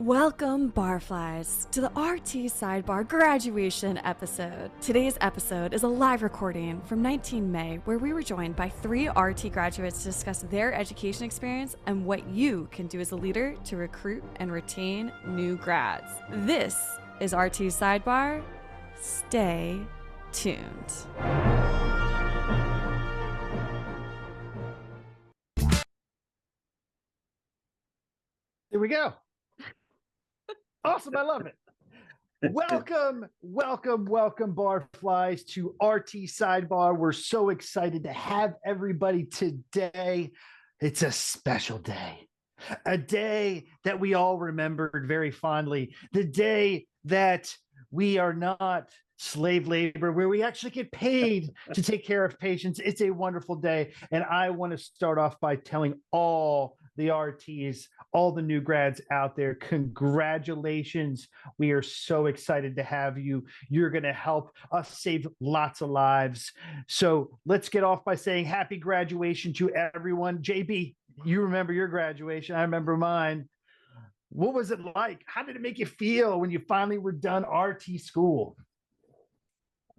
Welcome, Barflies, to the RT Sidebar graduation episode. Today's episode is a live recording from 19 May, where we were joined by 3 RT graduates to discuss their education experience and what you can do as a leader to recruit and retain new grads. This is RT Sidebar. Stay tuned. Here we go. Awesome. I love it. Welcome, Barflies, to RT Sidebar. We're so excited to have everybody today. It's a special day, a day that we all remembered very fondly, the day that we are not slave labor, where we actually get paid to take care of patients. It's a wonderful day. And I want to start off by telling all the RTs, all the new grads out there, congratulations. We are so excited to have you. You're going to help us save lots of lives. So let's get off by saying happy graduation to everyone. JB, you remember your graduation. I remember mine. What was it like? How did it make you feel when you finally were done RT school?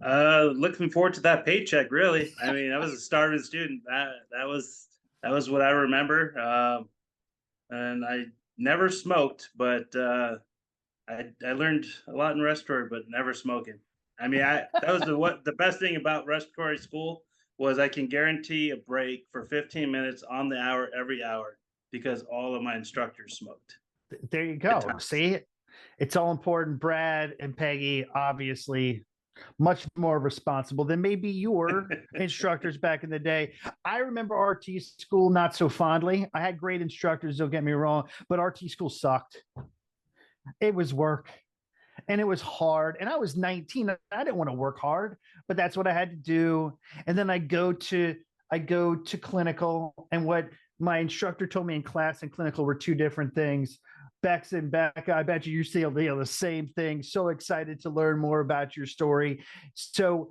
Looking forward to that paycheck, really. I mean, I was a starving student. That was what I remember. And I never smoked, but I learned a lot in respiratory, but never smoking. I mean, that was the best thing about respiratory school was I can guarantee a break for 15 minutes on the hour every hour because all of my instructors smoked. There you go. See, it's all important. Brad and Peggy, obviously, much more responsible than maybe your instructors back in the day. I remember RT school not so fondly. I had great instructors, don't get me wrong, but RT school sucked. It was work and it was hard. And I was 19. I didn't want to work hard, but that's what I had to do. And then I go to clinical, and what my instructor told me in class and clinical were two different things. Bex and Becca, I bet you still deal the same thing. So excited to learn more about your story. So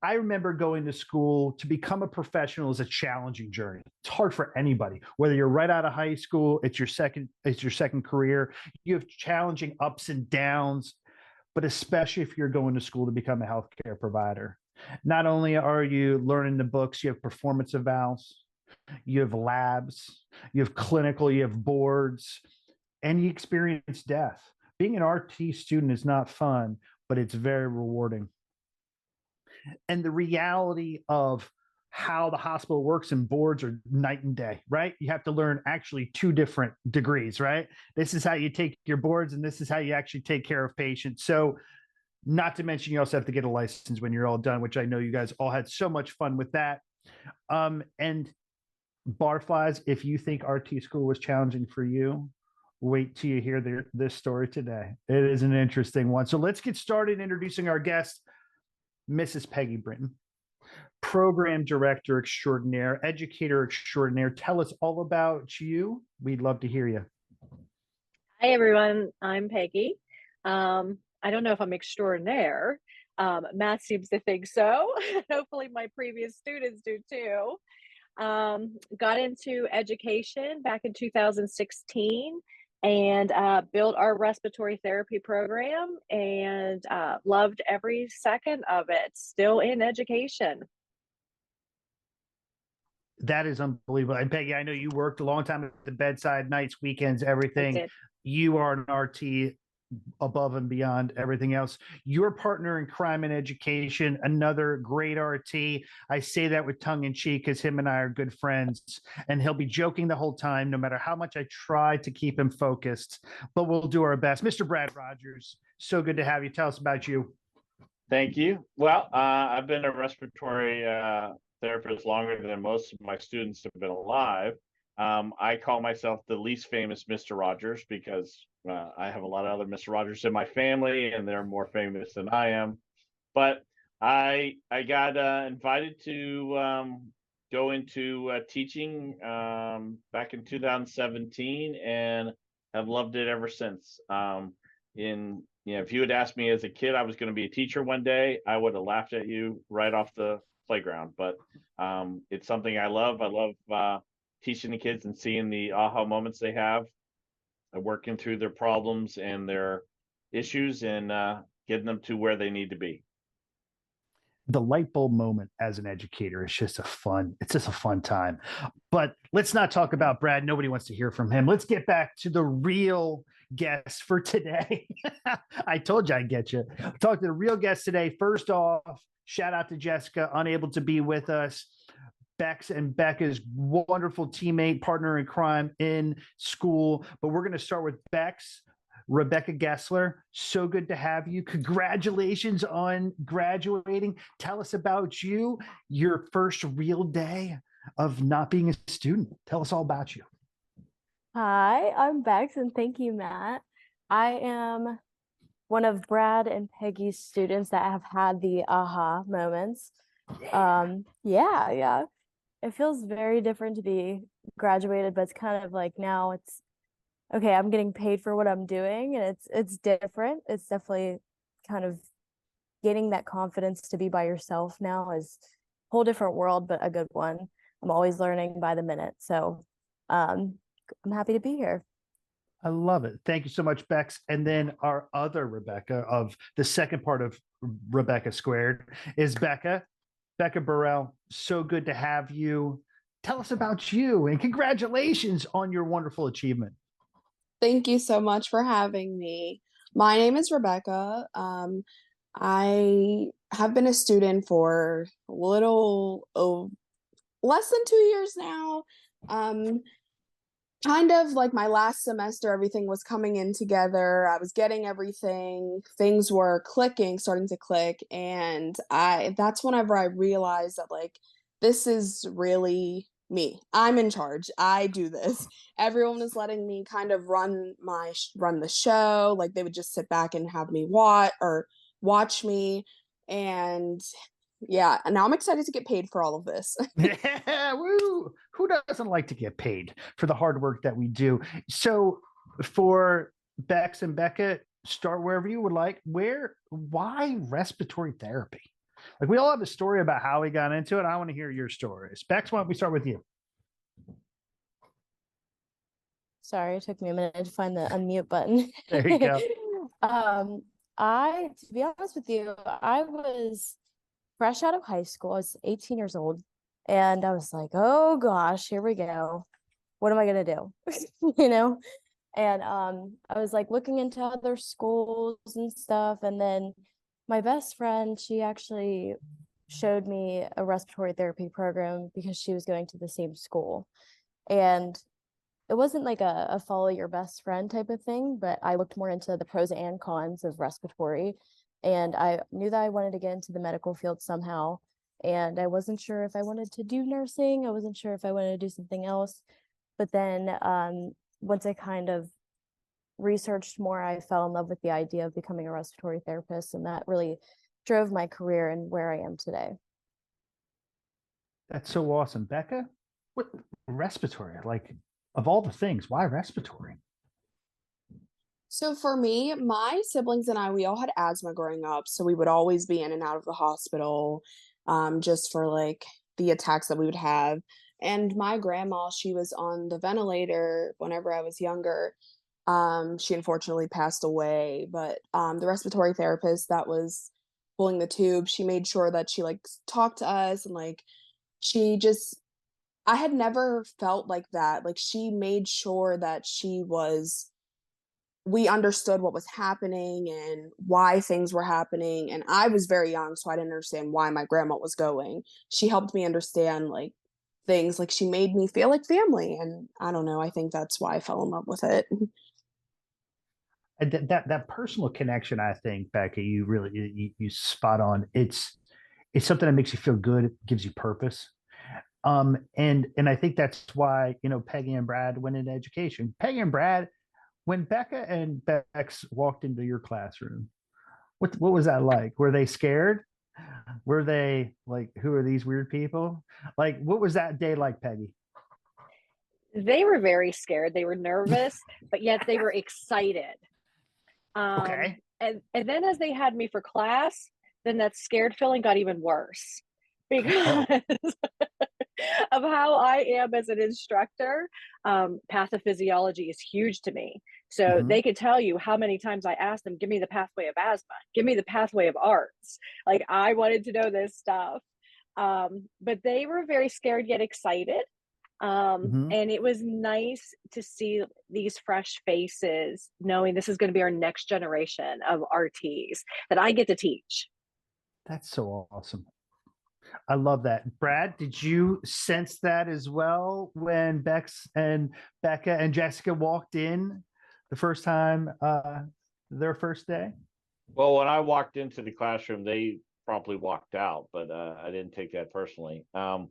I remember going to school. To become a professional is a challenging journey. It's hard for anybody, whether you're right out of high school, it's your second career. You have challenging ups and downs, but especially if you're going to school to become a healthcare provider. Not only are you learning the books, you have performance evals, you have labs, you have clinical, you have boards, and you experience death. Being an RT student is not fun, but it's very rewarding. And the reality of how the hospital works and boards are night and day, right? You have to learn actually 2 different degrees, right? This is how you take your boards, and this is how you actually take care of patients. So not to mention, you also have to get a license when you're all done, which I know you guys all had so much fun with that. And Barflies, if you think RT school was challenging for you, wait till you hear this story today. It is an interesting one. So let's get started introducing our guest, Mrs. Peggy Britton, Program Director Extraordinaire, Educator Extraordinaire. Tell us all about you. We'd love to hear you. Hi, everyone. I'm Peggy. I don't know if I'm extraordinaire. Matt seems to think so. Hopefully my previous students do too. Got into education back in 2016 and built our respiratory therapy program and loved every second of it. Still in education. That is unbelievable. And Peggy, I know you worked a long time at the bedside, nights, weekends, everything. You are an RT above and beyond everything else. Your partner in crime and education, another great RT. I say that with tongue in cheek because him and I are good friends, and he'll be joking the whole time, no matter how much I try to keep him focused, but we'll do our best. Mr. Brad Rogers, so good to have you. Tell us about you. Thank you. Well, I've been a respiratory therapist longer than most of my students have been alive. I call myself the least famous Mr. Rogers because I have a lot of other Mr. Rogers in my family, and they're more famous than I am. But I got invited to go into teaching back in 2017, and have loved it ever since. If you had asked me as a kid I was going to be a teacher one day, I would have laughed at you right off the playground. But it's something I love. I love teaching the kids and seeing the aha moments they have. working through their problems and their issues and getting them to where they need to be. The light bulb moment as an educator is just it's just a fun time. But let's not talk about Brad. Nobody wants to hear from him. Let's get back to the real guest for today. I told you I'd get you. Talk to the real guest today. First off, shout out to Jessica, unable to be with us. Bex and Becca's wonderful teammate, partner in crime in school. But we're going to start with Bex. Rebecca Gessler, so good to have you. Congratulations on graduating. Tell us about you, your first real day of not being a student. Tell us all about you. Hi, I'm Bex, and thank you, Matt. I am one of Brad and Peggy's students that have had the aha moments. Yeah. It feels very different to be graduated, but it's kind of like now it's okay, I'm getting paid for what I'm doing, and it's different. It's definitely kind of getting that confidence to be by yourself now is a whole different world, but a good one. I'm always learning by the minute. So I'm happy to be here. I love it. Thank you so much, Bex. And then our other Rebecca of the second part of Rebecca Squared is Becca. Becca Burrell, so good to have you. Tell us about you and congratulations on your wonderful achievement. Thank you so much for having me. My name is Rebecca. I have been a student for a little less than 2 years now. Kind of like my last semester, everything was coming in together. I was getting everything. Things were starting to click. And that's whenever I realized that like, this is really me. I'm in charge. I do this. Everyone is letting me kind of run the show. Like they would just sit back and have me watch me. And yeah, and now I'm excited to get paid for all of this. Yeah, woo! Who doesn't like to get paid for the hard work that we do? So for Bex and Becca, start wherever you would like. Why respiratory therapy? Like we all have a story about how we got into it. I want to hear your stories. Bex, why don't we start with you? Sorry, it took me a minute to find the unmute button. There you go. To be honest with you, I was fresh out of high school. I was 18 years old, and I was like, oh gosh, here we go. What am I gonna do? And I was like looking into other schools and stuff, and then my best friend, she actually showed me a respiratory therapy program because she was going to the same school. And it wasn't like a follow your best friend type of thing, but I looked more into the pros and cons of respiratory. And I knew that I wanted to get into the medical field somehow. And I wasn't sure if I wanted to do nursing. I wasn't sure if I wanted to do something else. But then once I kind of researched more, I fell in love with the idea of becoming a respiratory therapist. And that really drove my career and where I am today. That's so awesome. Becca, what respiratory? Like of all the things, why respiratory? So for me, my siblings and I, we all had asthma growing up. So we would always be in and out of the hospital just for like the attacks that we would have. And my grandma, she was on the ventilator whenever I was younger. She unfortunately passed away, but the respiratory therapist that was pulling the tube, she made sure that she like talked to us and like I had never felt like that. Like she made sure that we understood what was happening and why things were happening. And I was very young, so I didn't understand why my grandma was going. She helped me understand like things, like she made me feel like family. And I don't know, I think that's why I fell in love with it. And that personal connection, I think, Becca, you really you spot on. It's something that makes you feel good, gives you purpose. And I think that's why, Peggy and Brad went into education. Peggy and Brad, when Becca and Bex walked into your classroom, what was that like? Were they scared? Were they like, who are these weird people? Like, what was that day like, Peggy? They were very scared. They were nervous, but yet they were excited. Okay. And then as they had me for class, then that scared feeling got even worse because of how I am as an instructor. Pathophysiology is huge to me. So Mhm. they could tell you how many times I asked them, give me the pathway of asthma, give me the pathway of arts. Like I wanted to know this stuff. But they were very scared yet excited. Mhm. And it was nice to see these fresh faces, knowing this is going to be our next generation of RTs that I get to teach. That's so awesome. I love that. Brad, did you sense that as well when Bex and Becca and Jessica walked in the first time, their first day? Well, when I walked into the classroom, they promptly walked out, but I didn't take that personally. No,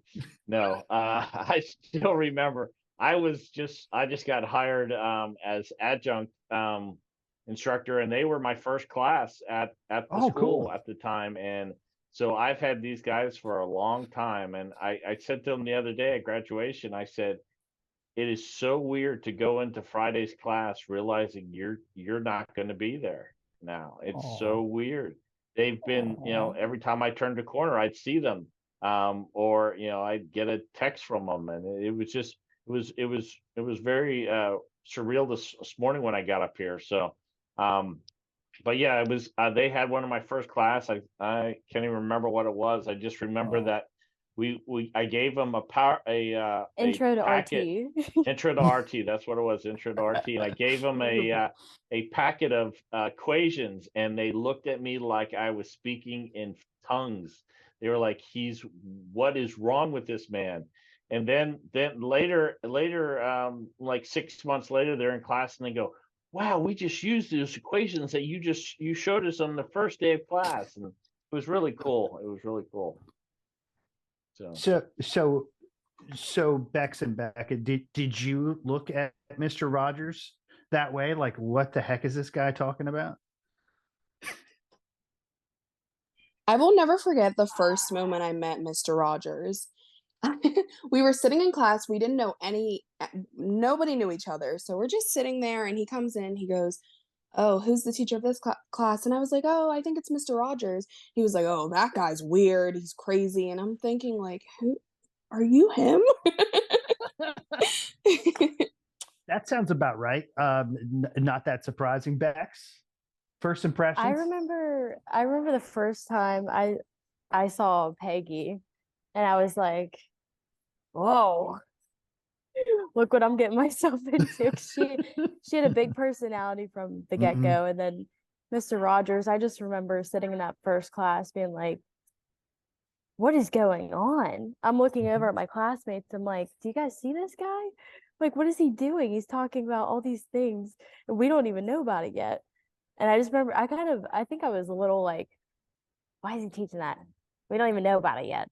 I still remember. I just got hired as adjunct instructor, and they were my first class at the Oh, school cool. at the time, and so I've had these guys for a long time. And I said to them the other day at graduation, I said, it is so weird to go into Friday's class realizing you're not going to be there now. It's so Oh, weird. They've been, every time I turned a corner, I'd see them, or I'd get a text from them, and it was just it was very surreal this morning when I got up here. So, but yeah, it was. They had one of my first class. I can't even remember what it was. I just remember oh. that I gave them a Intro to packet. RT. Intro to RT. That's what it was. Intro to RT. And I gave them a packet of equations, and they looked at me like I was speaking in tongues. They were like, what is wrong with this man? And then later, like 6 months later, they're in class and they go, wow, we just used those equations that you showed us on the first day of class. And it was really cool. It was really cool. So Bex and Becca, did you look at Mr. Rogers that way? Like, what the heck is this guy talking about? I will never forget the first moment I met Mr. Rogers. We were sitting in class. We didn't know nobody knew each other. So we're just sitting there, and he comes in. He goes, oh, who's the teacher of this class? And I was like, oh, I think it's Mr. Rogers. He was like, oh, that guy's weird. He's crazy. And I'm thinking, like, who are you, him? That sounds about right. Not that surprising. Bex, first impressions? I remember the first time I saw Peggy, and I was like, whoa, look what I'm getting myself into. She had a big personality from the Mhm. get-go. And then Mr. Rogers, I just remember sitting in that first class being like, what is going on? I'm looking over at my classmates. I'm like, do you guys see this guy? Like, what is he doing? He's talking about all these things and we don't even know about it yet. And I just remember I think I was a little like, why is he teaching that? We don't even know about it yet.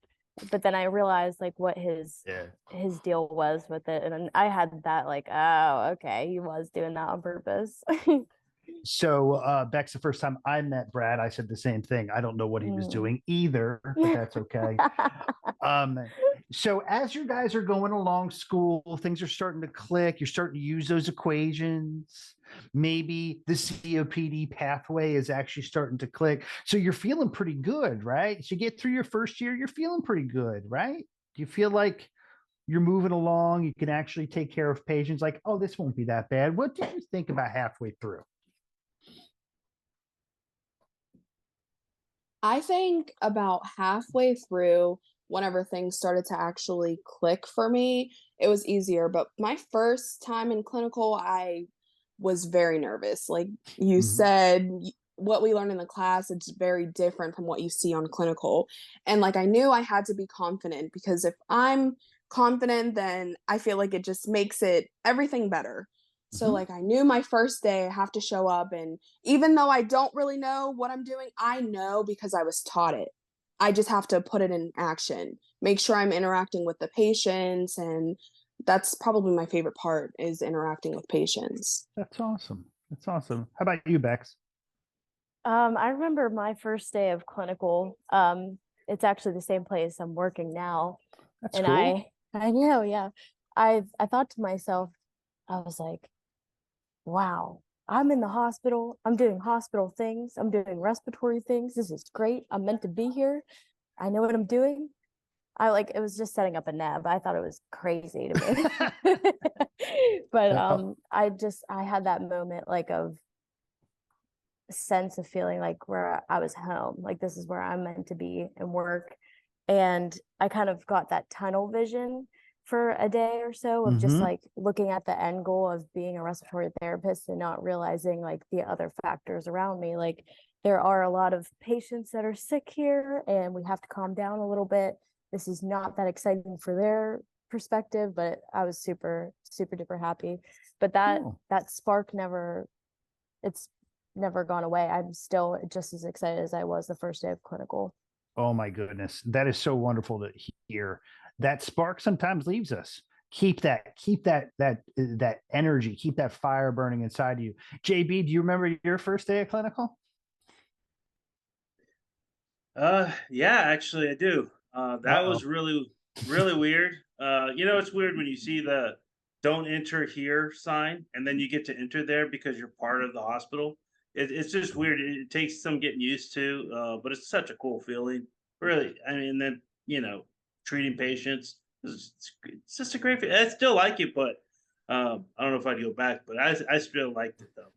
But then I realized like what his deal was with it. And then I had that like, oh, okay, he was doing that on purpose. So, Bex, the first time I met Brad, I said the same thing. I don't know what he was doing either, but that's okay. So as you guys are going along school, things are starting to click. You're starting to use those equations. Maybe the COPD pathway is actually starting to click. So you're feeling pretty good, right? So you get through your first year, you're feeling pretty good, right? Do you feel like you're moving along? You can actually take care of patients like, oh, this won't be that bad. What did you think about halfway through? I think about halfway through, whenever things started to actually click for me, it was easier. But my first time in clinical, I was very nervous. Like you said, what we learned in the class, it's very different from what you see on clinical. And like I knew I had to be confident, because if I'm confident, then I feel like it just makes it everything better. So like I knew my first day I have to show up, and even though I don't really know what I'm doing, I know because I was taught it. I just have to put it in action. Make sure I'm interacting with the patients, and that's probably my favorite part, is interacting with patients. That's awesome. That's awesome. How about you, Bex? I remember my first day of clinical. It's actually the same place I'm working now. That's And cool. I know, yeah. I thought to myself, I was like, wow, I'm in the hospital. I'm doing hospital things. I'm doing respiratory things. This is great. I'm meant to be here. I know what I'm doing. It was just setting up a neb. I thought it was crazy to me. But I had that moment like of sense of feeling like where I was home, like this is where I'm meant to be and work. And I kind of got that tunnel vision for a day or so of just like looking at the end goal of being a respiratory therapist and not realizing like the other factors around me. Like there are a lot of patients that are sick here and we have to calm down a little bit. This is not that exciting for their perspective, but I was super, super duper happy. But that spark it's never gone away. I'm still just as excited as I was the first day of clinical. Oh my goodness. That is so wonderful to hear. That spark sometimes leaves us. Keep that energy, keep that fire burning inside you. JB, do you remember your first day of clinical? Yeah, actually I do. That was really, really weird. It's weird when you see the "Don't enter here" sign, and then you get to enter there because you're part of the hospital. It's just weird. It takes some getting used to, but it's such a cool feeling. Really, I mean, then treating patients. It's just a great. I still like it, but I don't know if I'd go back. But I still liked it though.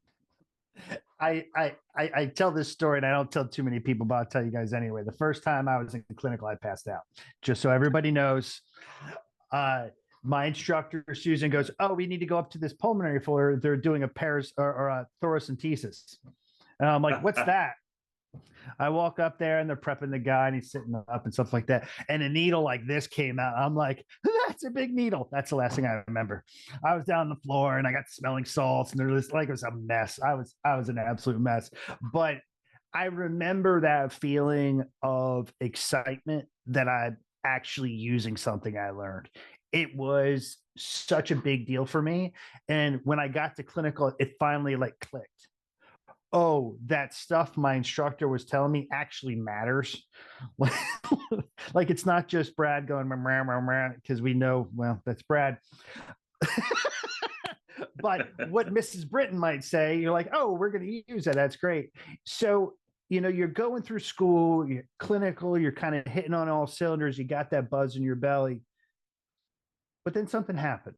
I tell this story and I don't tell too many people, but I'll tell you guys anyway. The first time I was in clinical, I passed out. Just so everybody knows. My instructor, Susan, goes, "Oh, we need to go up to this pulmonary floor. They're doing a a thoracentesis." And I'm like, "What's that?" I walk up there and they're prepping the guy and he's sitting up and stuff like that. And a needle like this came out. I'm like, "That's a big needle." That's the last thing I remember. I was down on the floor and I got smelling salts and it was a mess. I was an absolute mess. But I remember that feeling of excitement that I'm actually using something I learned. It was such a big deal for me. And when I got to clinical, it finally like clicked. Oh, that stuff my instructor was telling me actually matters. Like it's not just Brad going because we know, well, that's Brad. But what Mrs. Britton might say, you're like, "Oh, we're going to use that. That's great." So, you're going through school, you're clinical, you're kind of hitting on all cylinders. You got that buzz in your belly. But then something happened.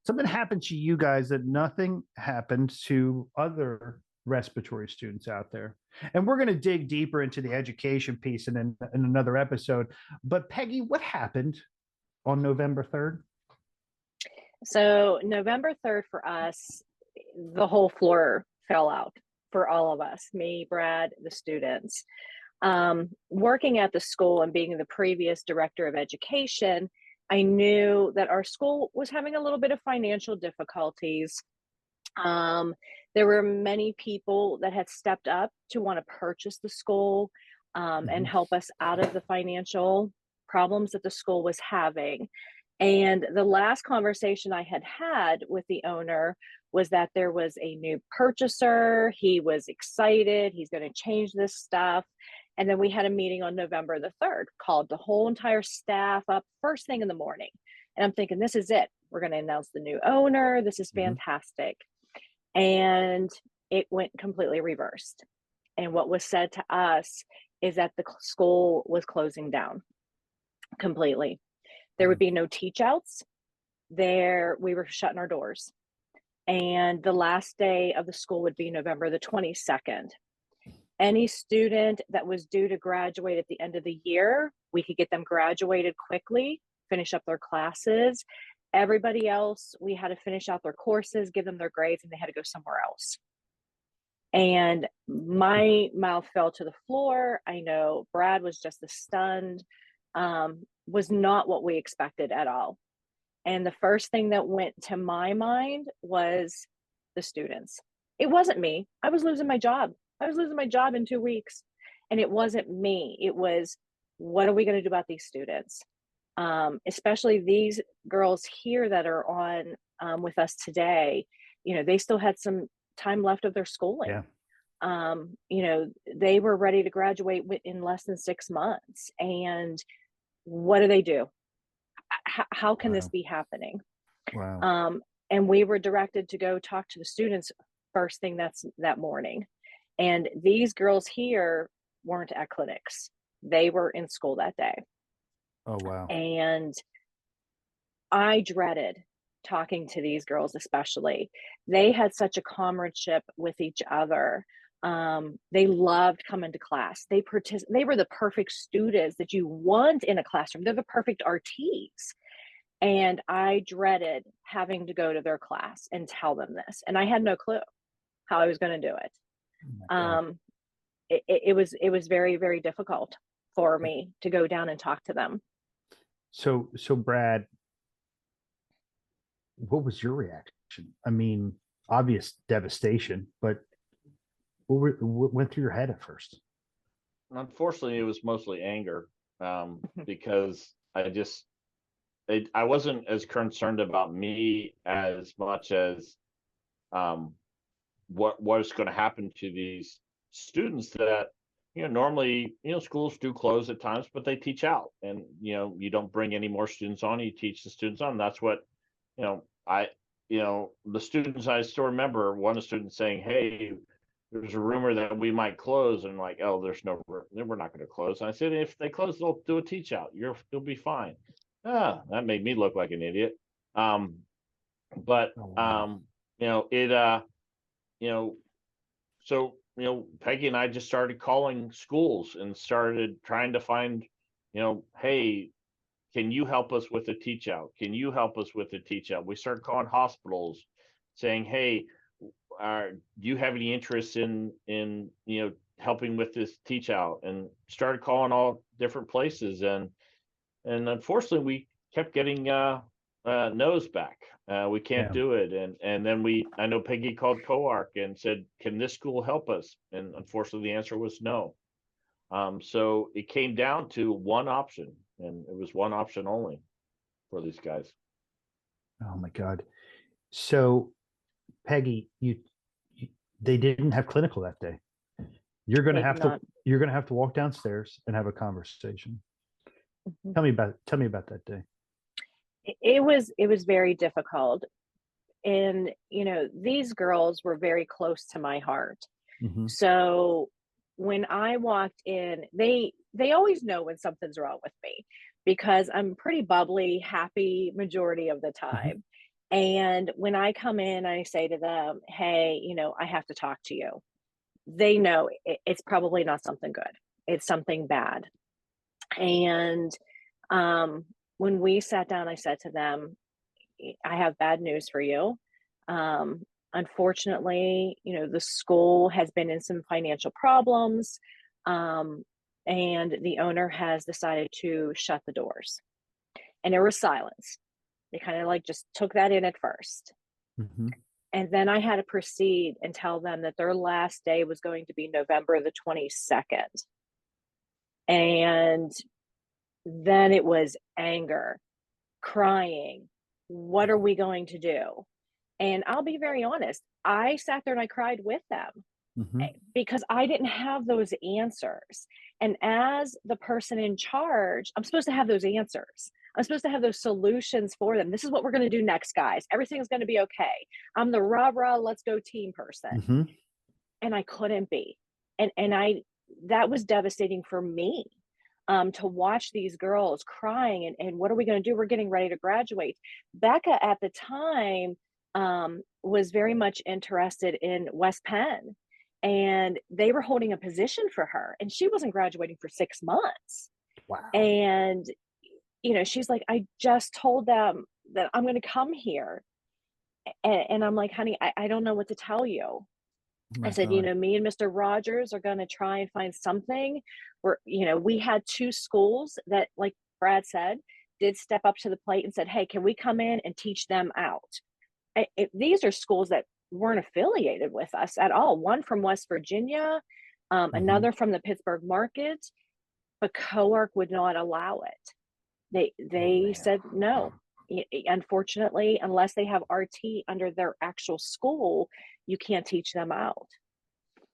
Something happened to you guys that nothing happened to other respiratory students out there. And we're going to dig deeper into the education piece in another episode. But Peggy, what happened on November 3rd? So November 3rd for us, the whole floor fell out for all of us, me, Brad, the students. Working at the school and being the previous director of education, I knew that our school was having a little bit of financial difficulties. There were many people that had stepped up to want to purchase the school and help us out of the financial problems that the school was having. And the last conversation I had with the owner was that there was a new purchaser. He was excited. He's going to change this stuff. And then we had a meeting on November the 3rd, called the whole entire staff up first thing in the morning. And I'm thinking, this is it. We're going to announce the new owner. This is fantastic. And it went completely reversed. And what was said to us is that the school was closing down completely. There would be no teach outs. We were shutting our doors. And the last day of the school would be November the 22nd. Any student that was due to graduate at the end of the year, we could get them graduated quickly, finish up their classes. Everybody else, we had to finish out their courses, give them their grades, and they had to go somewhere else. And my mouth fell to the floor. I know Brad was just as stunned. Was not what we expected at all. And the first thing that went to my mind was the students. It wasn't me. I was losing my job. I was losing my job in 2 weeks. And it wasn't me. It was, what are we going to do about these students? Especially these girls here that are on with us today. They still had some time left of their schooling. Yeah. They were ready to graduate in less than 6 months. And what do? How can this be happening? Wow. And we were directed to go talk to the students first thing that morning. And these girls here weren't at clinics. They were in school that day. Oh, wow. And I dreaded talking to these girls, especially. They had such a comradeship with each other. They loved coming to class. They were the perfect students that you want in a classroom. They're the perfect RTs. And I dreaded having to go to their class and tell them this. And I had no clue how I was going to do it. It was very, very difficult for me to go down and talk to them. So Brad, what was your reaction? I mean, obvious devastation, but what went through your head at first? Unfortunately, it was mostly anger, because I wasn't as concerned about me as much as what was going to happen to these students that, normally, schools do close at times, but they teach out, and, you don't bring any more students on, you teach the students on. That's what, the students, I still remember one of the students saying, "Hey, there's a rumor that we might close," and like, "Oh, there's no, we're not going to close." And I said, "If they close, they'll do a teach out. You'll be fine." That made me look like an idiot. But Oh, wow. So, Peggy and I just started calling schools and started trying to find, hey, can you help us with a teach out? Can you help us with a teach out? We started calling hospitals saying, "Hey, do you have any interest in helping with this teach out?" And started calling all different places, and unfortunately we kept getting no's back. We can't Yeah. do it. And then I know Peggy called COARC and said, "Can this school help us?" And unfortunately the answer was no. So it came down to one option, and it was one option only for these guys. Oh my God. So Peggy, they didn't have clinical that day. You're gonna They did have to not. you're gonna have to walk downstairs and have a conversation. Mhm. Tell me about that day. It was very difficult. And, these girls were very close to my heart. Mhm. So when I walked in, they always know when something's wrong with me because I'm pretty bubbly, happy majority of the Mhm. time. And when I come in, I say to them, "Hey, I have to talk to you." They know it's probably not something good. It's something bad. And when we sat down, I said to them, "I have bad news for you. Um, Unfortunately, the school has been in some financial problems, um, and the owner has decided to shut the doors." And there was silence. They kind of like just took that in at first. Mhm. And then I had to proceed and tell them that their last day was going to be November the 22nd. And then it was anger, crying. What are we going to do? And I'll be very honest, I sat there and I cried with them Mhm. because I didn't have those answers. And as the person in charge, I'm supposed to have those answers. I'm supposed to have those solutions for them. This is what we're going to do next, guys. Everything's going to be okay. I'm the rah rah, let's go team person. Mhm. And I couldn't be. And that was devastating for me. To watch these girls crying and what are we going to do? We're getting ready to graduate. Becca at the time was very much interested in West Penn, and they were holding a position for her, and she wasn't graduating for 6 months. Wow. And she's like, "I just told them that I'm going to come here," and I'm like, "Honey, I don't know what to tell you." Oh I my said, God. "Me and Mr. Rogers are going to try and find something where, we had two schools that, like Brad said, did step up to the plate and said, 'Hey, can we come in and teach them out?'" These are schools that weren't affiliated with us at all. One from West Virginia, Mhm. another from the Pittsburgh market, but COARC would not allow it. Oh They man. said no. Unfortunately, unless they have RT under their actual school, you can't teach them out.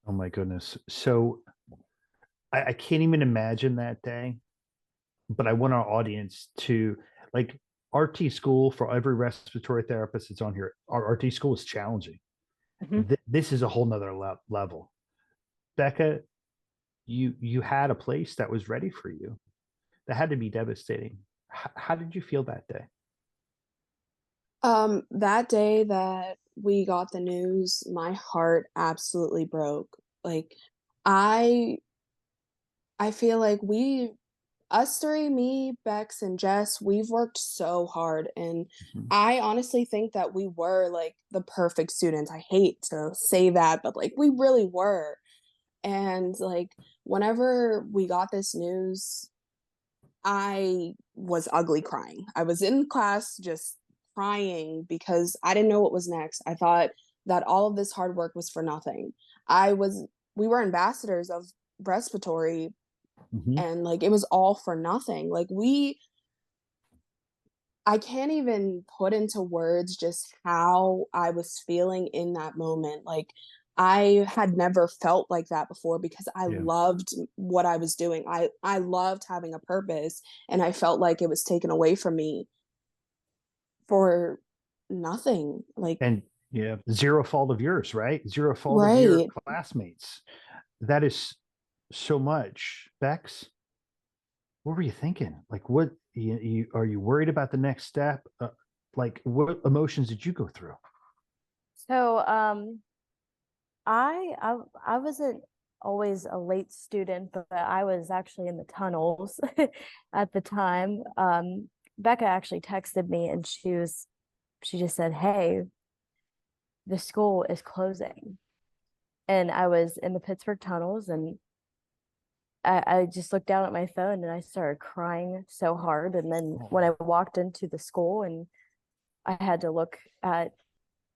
Oh my goodness. So I can't even imagine that day, but I want our audience to like RT school for every respiratory therapist that's on here. Our RT school is challenging. Mhm. This is a whole nother level. Becca, you had a place that was ready for you. That had to be devastating. How did you feel that day? That day that we got the news, my heart absolutely broke. Like, I I feel like us three, me, Bex, and Jess, we've worked so hard, and Mhm. I honestly think that we were, like, the perfect students. I hate to say that, but, like, we really were, and, like, whenever we got this news, I was ugly crying. I was in class just crying because I didn't know what was next. I thought that all of this hard work was for nothing. I was We were ambassadors of respiratory, Mhm. and like it was all for nothing. I can't even put into words just how I was feeling in that moment. Like, I had never felt like that before because I Yeah. loved what I was doing. I loved having a purpose, and I felt like it was taken away from me for nothing. Like, And yeah, zero fault of yours, right? Zero fault of your right. classmates. That is so much. Bex, what were you thinking? Like, what are you worried about the next step? Like, what emotions did you go through? So, I wasn't always a late student, but I was actually in the tunnels at the time. Becca actually texted me and she just said, "Hey, the school is closing." And I was in the Pittsburgh tunnels and I just looked down at my phone and I started crying so hard. And then when I walked into the school and I had to look at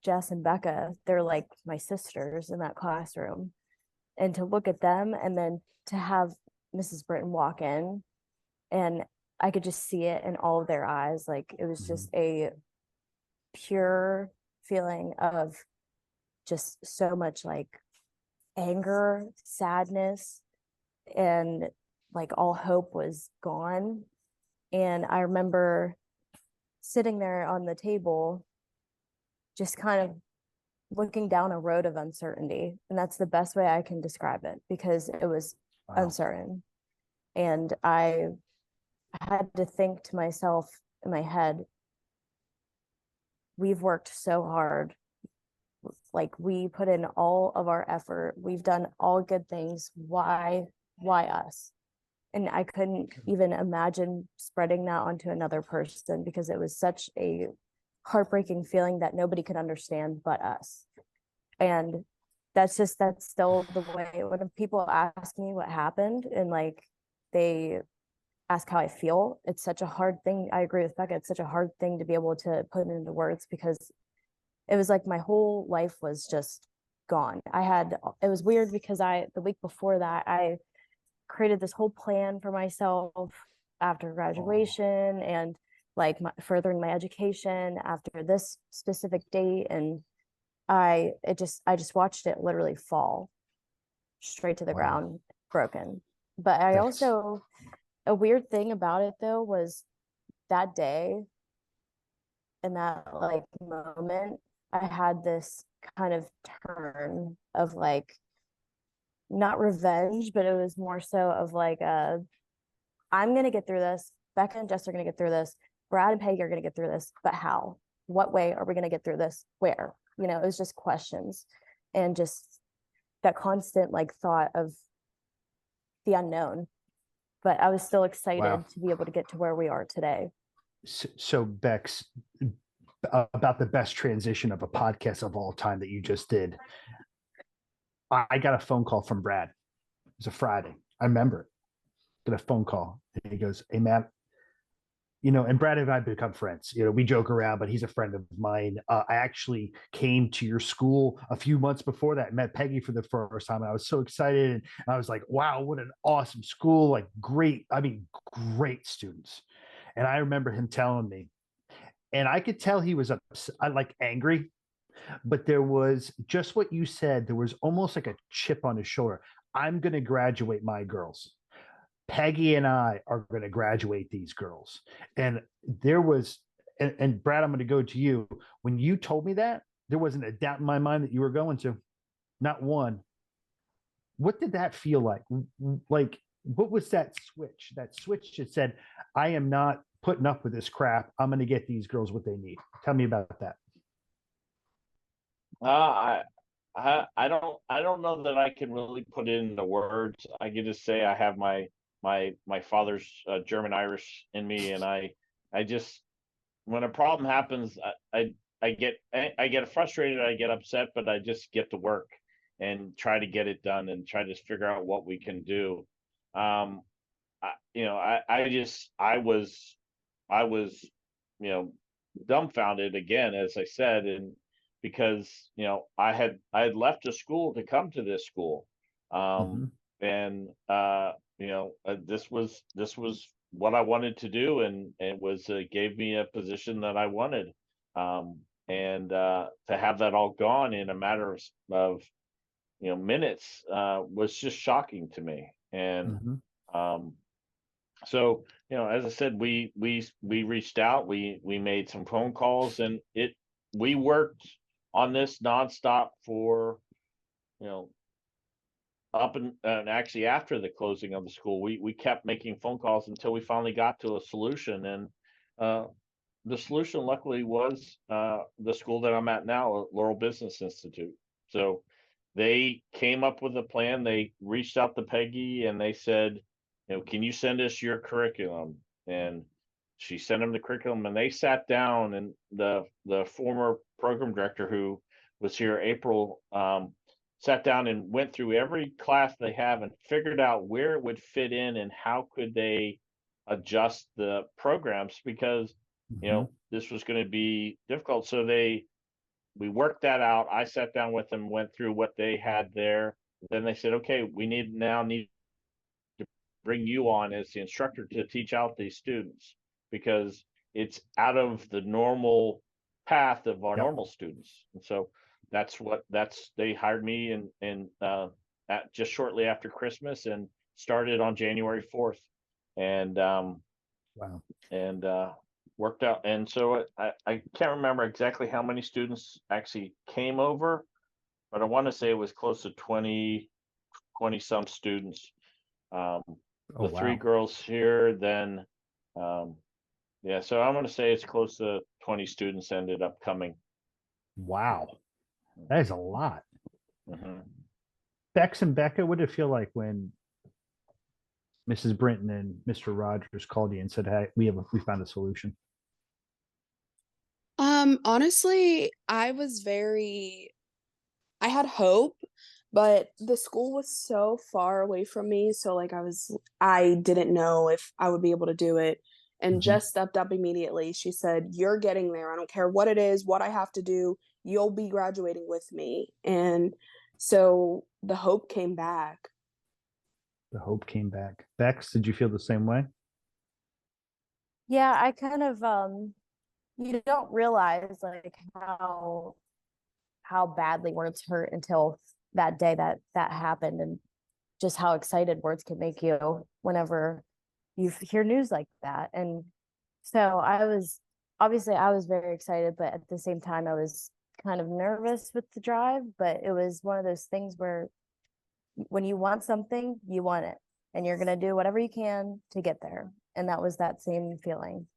Jess and Becca, they're like my sisters in that classroom. And to look at them and then to have Mrs. Britton walk in and I could just see it in all of their eyes. Like it was just a pure feeling of just so much like anger, sadness, and like all hope was gone. And I remember sitting there on the table, just kind of looking down a road of uncertainty. And that's the best way I can describe it because it was Wow. uncertain. And I had to think to myself in my head, we've worked so hard. Like we put in all of our effort. We've done all good things. Why us? And I couldn't even imagine spreading that onto another person because it was such a heartbreaking feeling that nobody could understand but us. And that's still the way when people ask me what happened and like they ask how I feel, it's such a hard thing. I agree with Becca. It's such a hard thing to be able to put into words because it was like my whole life was just gone. It was weird because the week before that, I created this whole plan for myself after graduation and like furthering my education after this specific date. And I just watched it literally fall straight to the Wow. ground, broken. But I That's also, a weird thing about it though was that day in that like moment, I had this kind of turn of like not revenge, but it was more so of like I'm gonna get through this. Becca and Jess are gonna get through this. Brad and Peggy are gonna get through this. But how? What way are we gonna get through this? Where? You know, it was just questions and just that constant like thought of the unknown. But I was still wow. excited to be able to get to where we are today. So Bex, about the best transition of a podcast of all time that you just did. I got a phone call from Brad. It was a Friday. I remember it. Got a phone call. And he goes, "Hey, man, and Brad and I become friends. We joke around, but he's a friend of mine. I actually came to your school a few months before that, met Peggy for the first time. And I was so excited. And I was like, wow, what an awesome school. Like, great. I mean, great students." And I remember him telling me, and I could tell he was like angry, but there was just what you said. There was almost like a chip on his shoulder. I'm going to graduate my girls. Peggy and I are going to graduate these girls. And there was, and Brad, I'm going to go to you. When you told me that, there wasn't a doubt in my mind that you were going to, not one. What did that feel like? Like, what was that switch? That switch that said, I am not putting up with this crap. I'm going to get these girls what they need. Tell me about that. I don't know that I can really put it into words. I can just say I have my father's German Irish in me, and I just, when a problem happens, I get frustrated, I get upset, but I just get to work and try to get it done and try to figure out what we can do. I was, dumbfounded again, as I said, and because I had left a school to come to this school, and this was what I wanted to do, and it was gave me a position that I wanted, and to have that all gone in a matter of minutes was just shocking to me, and so as I said, we reached out, we made some phone calls, and we worked on this nonstop for up and actually after the closing of the school, we kept making phone calls until we finally got to a solution, and the solution luckily was the school that I'm at now, Laurel Business Institute. So they came up with a plan. They reached out to Peggy and they said, can you send us your curriculum? And she sent them the curriculum, and they sat down, and the former program director who was here, April, sat down and went through every class they have and figured out where it would fit in and how could they adjust the programs, because this was going to be difficult. So we worked that out. I sat down with them, went through what they had there. Then they said, okay, we need to bring you on as the instructor to teach out these students, because it's out of the normal path of our normal students. And so they hired me and at just shortly after Christmas, and started on January 4th. And and worked out. And so I can't remember exactly how many students actually came over, but I want to say it was close to 20 some students. The three girls here, then so I'm going to say it's close to 20 students ended up coming. Wow, that is a lot. Bex and Becca, what did it feel like when Mrs. Brinton and Mr. Rogers called you and said, hey, we found a solution? Honestly, I had hope, but the school was so far away from me. So like I didn't know if I would be able to do it, and just stepped up immediately. She said, you're getting there. I don't care what it is, what I have to do. You'll be graduating with me. And so the hope came back. The hope came back. Bex, did you feel the same way? Yeah, I kind of you don't realize like how badly words hurt until that day that happened, and just how excited words can make you whenever you hear news like that. And so I was very excited, but at the same time I was kind of nervous with the drive. But it was one of those things where when you want something, you want it, and you're going to do whatever you can to get there. And that was that same feeling.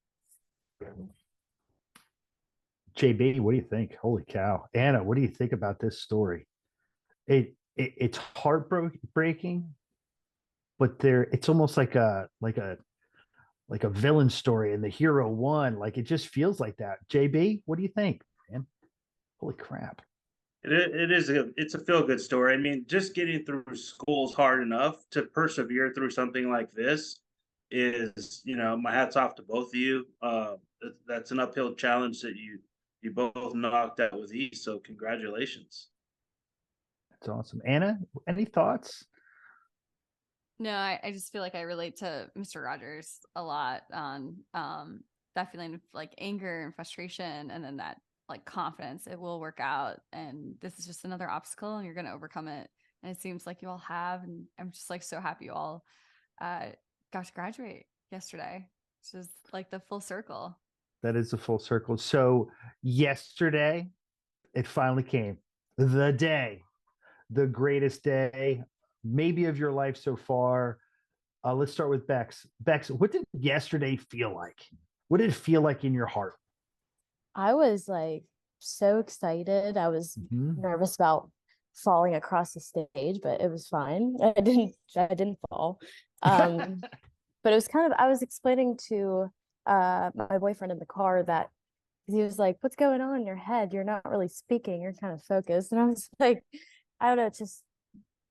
JB, what do you think? Holy cow. Anna, what do you think about this story? It's heartbreaking, but it's almost like a villain story and the hero won. Like, it just feels like that. JB, what do you think, man? Holy crap. It's a feel-good story. I mean, just getting through school's hard enough. To persevere through something like this is, my hat's off to both of you. That's an uphill challenge that you both knocked out with ease. So congratulations. That's awesome. Anna, any thoughts? No, I just feel like I relate to Mr. Rogers a lot on that feeling of like anger and frustration, and then that like confidence it will work out, and this is just another obstacle and you're going to overcome it. And it seems like you all have, and I'm just like so happy you all got to graduate yesterday. It's just like the full circle. That is a full circle. So yesterday it finally came, the day, the greatest day maybe of your life so far. Let's start with Bex. Bex, what did yesterday feel like? What did it feel like in your heart? I was like so excited. I was Mhm. nervous about falling across the stage, but it was fine. I didn't fall. Um, but it was kind of, I was explaining to my boyfriend in the car that he was like, "What's going on in your head? You're not really speaking. You're kind of focused." And I was like, I don't know, it's just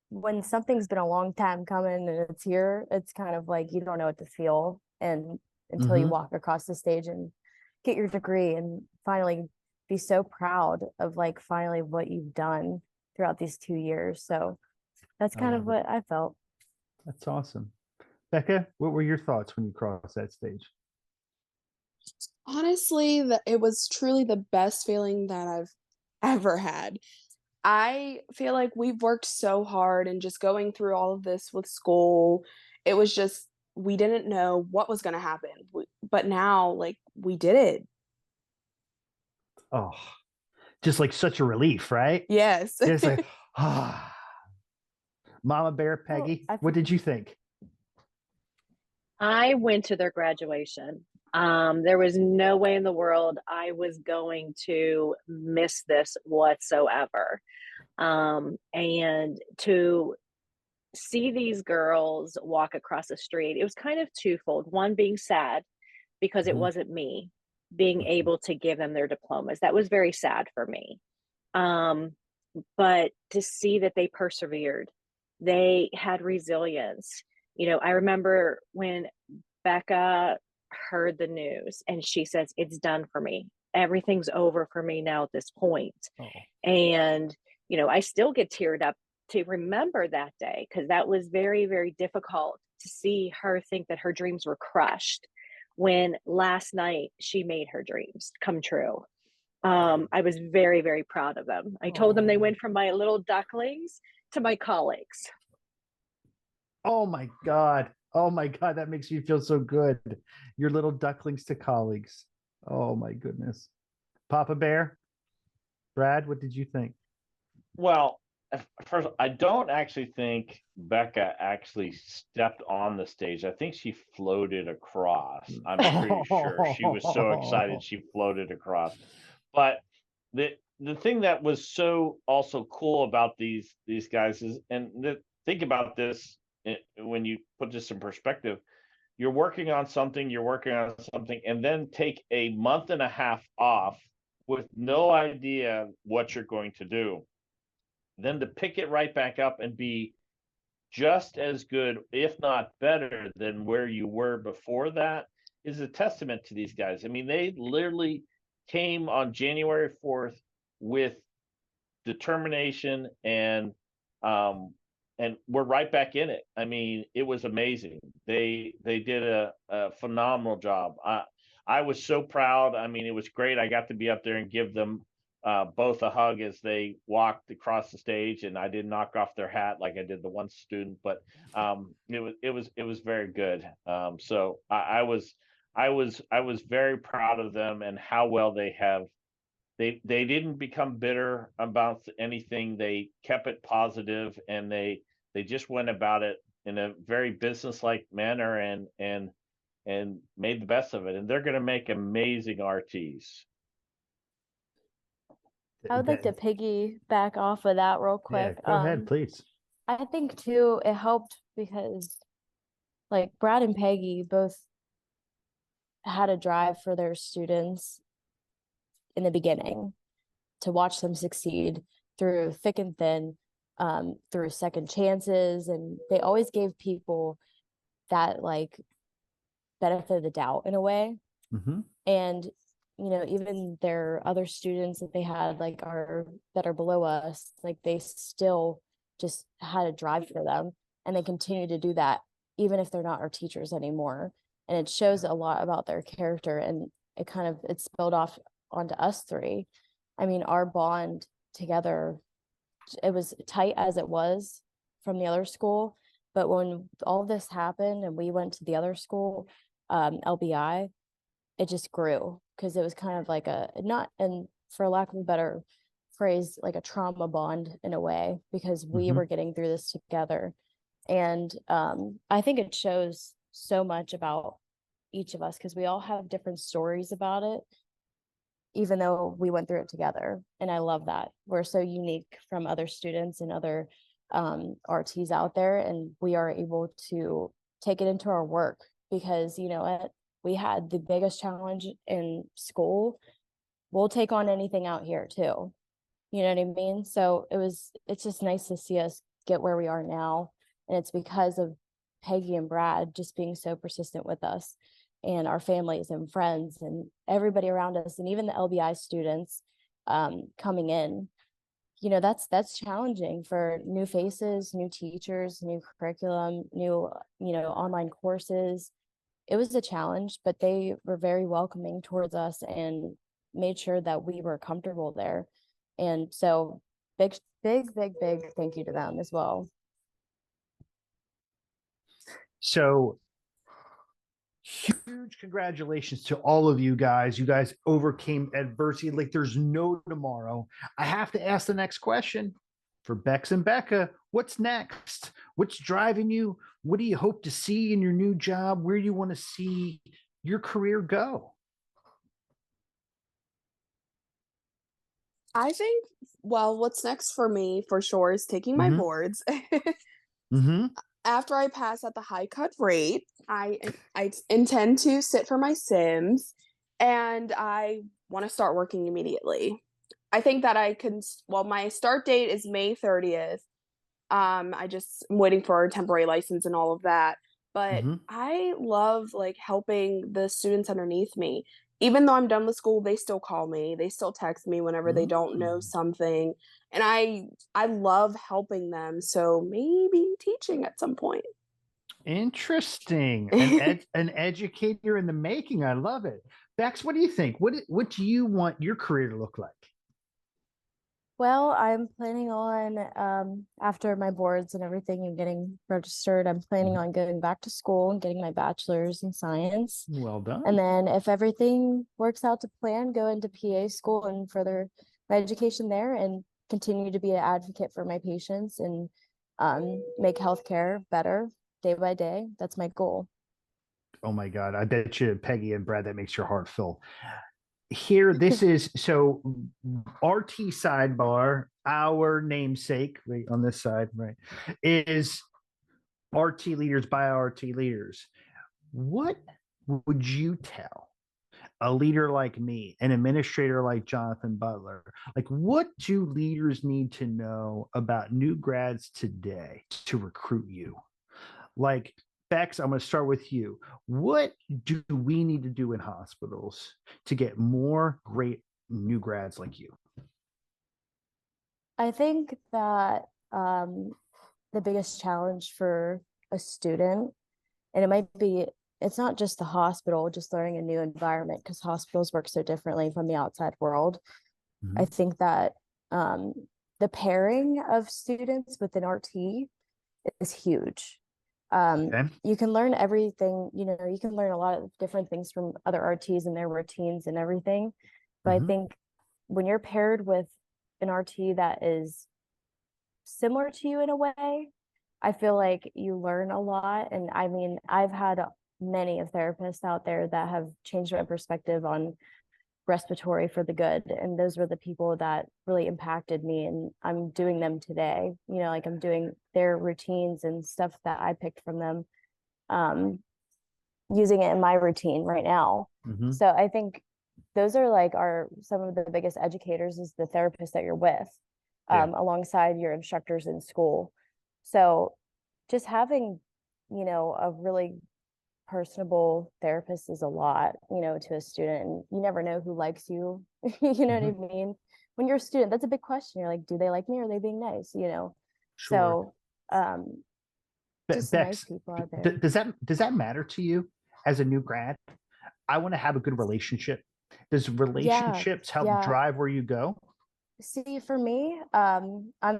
when something's been a long time coming and it's here, it's kind of like you don't know what to feel and until you Mhm. walk across the stage and get your degree and finally be so proud of like finally what you've done throughout these 2 years. So that's I kind of love it. what I felt. That's awesome. Becca, what were your thoughts when you crossed that stage? Honestly, it was truly the best feeling that I've ever had. I feel like we've worked so hard and just going through all of this with school, it was just we didn't know what was gonna happen, but now, like, we did it. Oh, just like such a relief, right? Yes. It's like, ah, Mama Bear, Well, Peggy, what did you think? I went to their graduation. There was no way in the world I was going to miss this whatsoever. And to see these girls walk across the street, it was kind of twofold. One being sad because it Mhm. wasn't me being Mhm. able to give them their diplomas. That was very sad for me. Um, but to see that they persevered, they had resilience. I remember when Becca heard the news and she says, "It's done for me. Everything's over for me now at this point." Oh, And, I still get teared up to remember that day because that was very, very difficult to see her think that her dreams were crushed when last night she made her dreams come true. I was very, very proud of them. I told them they oh, went from my little ducklings to my colleagues. oh my God. Oh my God. That makes me feel so good. Your little ducklings to colleagues. Oh my goodness. Papa Bear, Brad, what did you think? Well, first, I don't actually think Becca actually stepped on the stage. I think she floated across. I'm pretty sure she was so excited Oh, she floated across. But the thing that was so also cool about these guys is, and think about this when you put this in perspective. You're working on something, and then take a month and a half off with no idea what you're going to do, then to pick it right back up and be just as good, if not better, than where you were before that is a testament to these guys. I mean, they literally came on January 4th with determination and we're right back in it. I mean, it was amazing. They did a phenomenal job. I was so proud. I mean, it was great. I got to be up there and give them both a hug as they walked across the stage, and I didn't knock off their hat like I did the one student, but it was very good. So I was very proud of them and how well they didn't become bitter about anything. They kept it positive, and they just went about it in a very businesslike manner and made the best of it. And they're going to make amazing RTs. I would like to piggyback off of that real yeah, quick. go ahead, please. I think too it helped because like Brad and Peggy both had a drive for their students in the beginning to watch them succeed through thick and thin, through second chances, and they always gave people that like benefit of the doubt in a way. Hmm. And even their other students that they had like are that are below us, like they still just had a drive for them, and they continue to do that even if they're not our teachers anymore. And it shows a lot about their character, and it spilled off onto us three. I mean, our bond together, it was tight as it was from the other school, but when all this happened and we went to the other school, LBI, it just grew because it was kind of like a not, and for lack of a better phrase, like a trauma bond in a way, because we Hmm. were getting through this together. And I think it shows so much about each of us, because we all have different stories about it, even though we went through it together. And I love that. We're so unique from other students and other RTs out there, and we are able to take it into our work because, you know what, we had the biggest challenge in school. We'll take on anything out here too. You know what I mean? So it's just nice to see us get where we are now. And it's because of Peggy and Brad just being so persistent with us, and our families and friends and everybody around us, and even the LBI students coming in. You know, that's challenging for new faces, new teachers, new curriculum, new, you know, online courses. It was a challenge, but they were very welcoming towards us and made sure that we were comfortable there. And so big thank you to them as well. So huge congratulations to all of you guys. You guys overcame adversity like there's no tomorrow. I have to ask the next question for Bex and Becca. What's next? What's driving you? What do you hope to see in your new job? Where do you want to see your career go? I think, well, what's next for me for sure is taking my boards. Mm-hmm. After I pass at the high cut rate, I intend to sit for my Sims, and I want to start working immediately. I think that I can, well, my start date is May 30th. I'm waiting for a temporary license and all of that. But I love like helping the students underneath me. Even though I'm done with school, they still call me. They still text me whenever they don't know something. And I love helping them. So maybe teaching at some point. Interesting. An educator in the making. I love it. Bex, what do you think? What do you want your career to look like? Well, I'm planning on, after my boards and everything and getting registered, I'm planning on going back to school and getting my bachelor's in science. Well done. And then if everything works out to plan, go into PA school and further my education there and continue to be an advocate for my patients and make healthcare better day by day. That's my goal. Oh my God. I bet you, Peggy and Brad, that makes your heart fill. Here, this is so RT Sidebar, our namesake, right on this side, right, is RT leaders by RT leaders. What would you tell a leader like me, an administrator like Jonathan Butler? Like, what do leaders need to know about new grads today to recruit you? Like, Bex, I'm going to start with you. What do we need to do in hospitals to get more great new grads like you? I think that the biggest challenge for a student, and it's not just the hospital, just learning a new environment, because hospitals work so differently from the outside world. I think that the pairing of students within RT is huge. You can learn everything, you can learn a lot of different things from other RTs and their routines and everything. But I think when you're paired with an RT that is similar to you in a way, I feel like you learn a lot. And I mean, I've had many of therapists out there that have changed my perspective on respiratory for the good, and those were the people that really impacted me, and I'm doing them today. Like I'm doing their routines and stuff that I picked from them, using it in my routine right now. So I think those are like some of the biggest educators is the therapist that you're with, alongside your instructors in school. So just having a really personable therapist is a lot, to a student, and you never know who likes you. You know what I mean? When you're a student, that's a big question. You're like, do they like me? Or are they being nice? Sure. So just nice people out there. Does that matter to you as a new grad? I want to have a good relationship. Does relationships help drive where you go? See, for me, I'm a